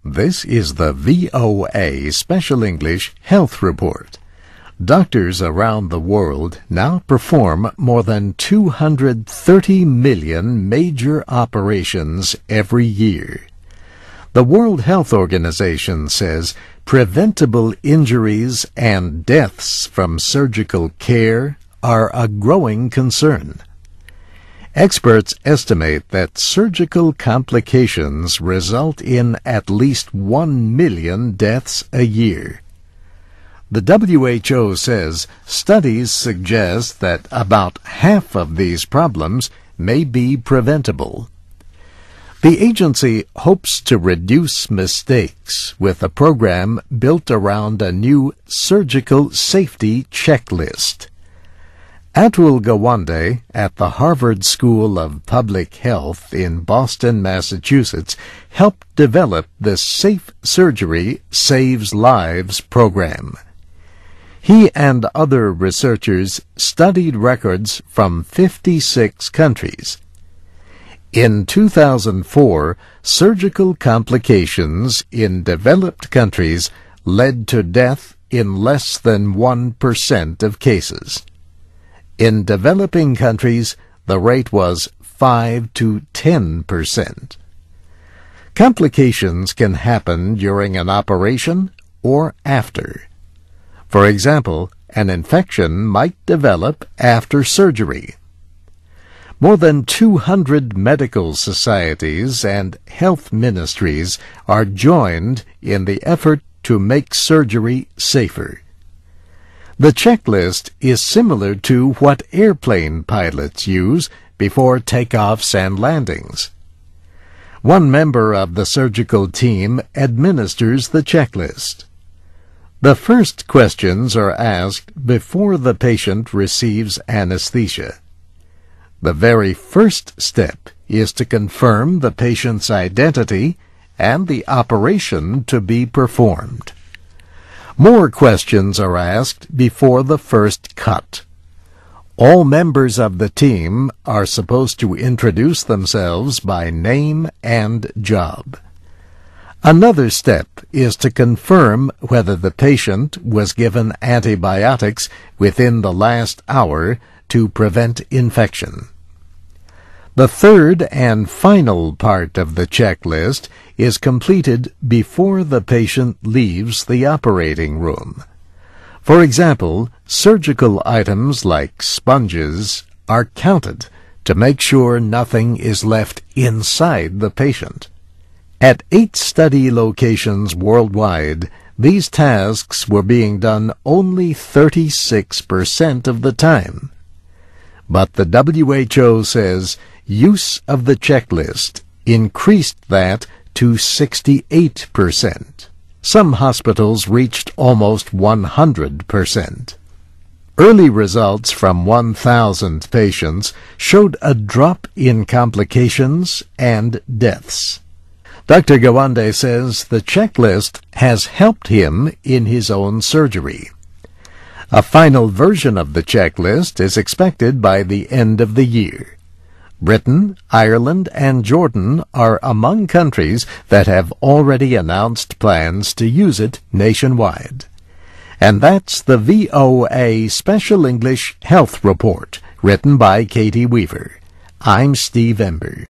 This is the VOA Special English Health Report. Doctors around the world now perform more than 230 million major operations every year. The World Health Organization says preventable injuries and deaths from surgical care are a growing concern. Experts estimate that surgical complications result in at least 1 million deaths a year. The WHO says studies suggest that about half of these problems may be preventable. The agency hopes to reduce mistakes with a program built around a new surgical safety checklist. Atul Gawande at the Harvard School of Public Health in Boston, Massachusetts, helped develop the Safe Surgery Saves Lives program. He and other researchers studied records from 56 countries. In 2004, surgical complications in developed countries led to death in less than 1% of cases. In developing countries, the rate was 5 to 10%. Complications can happen during an operation or after. For example, an infection might develop after surgery. More than 200 medical societies and health ministries are joined in the effort to make surgery safer. The checklist is similar to what airplane pilots use before takeoffs and landings. One member of the surgical team administers the checklist. The first questions are asked before the patient receives anesthesia. The very first step is to confirm the patient's identity and the operation to be performed. More questions are asked before the first cut. All members of the team are supposed to introduce themselves by name and job. Another step is to confirm whether the patient was given antibiotics within the last hour to prevent infection. The third and final part of the checklist is completed before the patient leaves the operating room. For example, surgical items like sponges are counted to make sure nothing is left inside the patient. At 8 study locations worldwide, these tasks were being done only 36% of the time. But the WHO says use of the checklist increased that to 68%. Some hospitals reached almost 100%. Early results from 1,000 patients showed a drop in complications and deaths. Dr. Gawande says the checklist has helped him in his own surgery. A final version of the checklist is expected by the end of the year. Britain, Ireland, and Jordan are among countries that have already announced plans to use it nationwide. And that's the VOA Special English Health Report, written by Katie Weaver. I'm Steve Ember.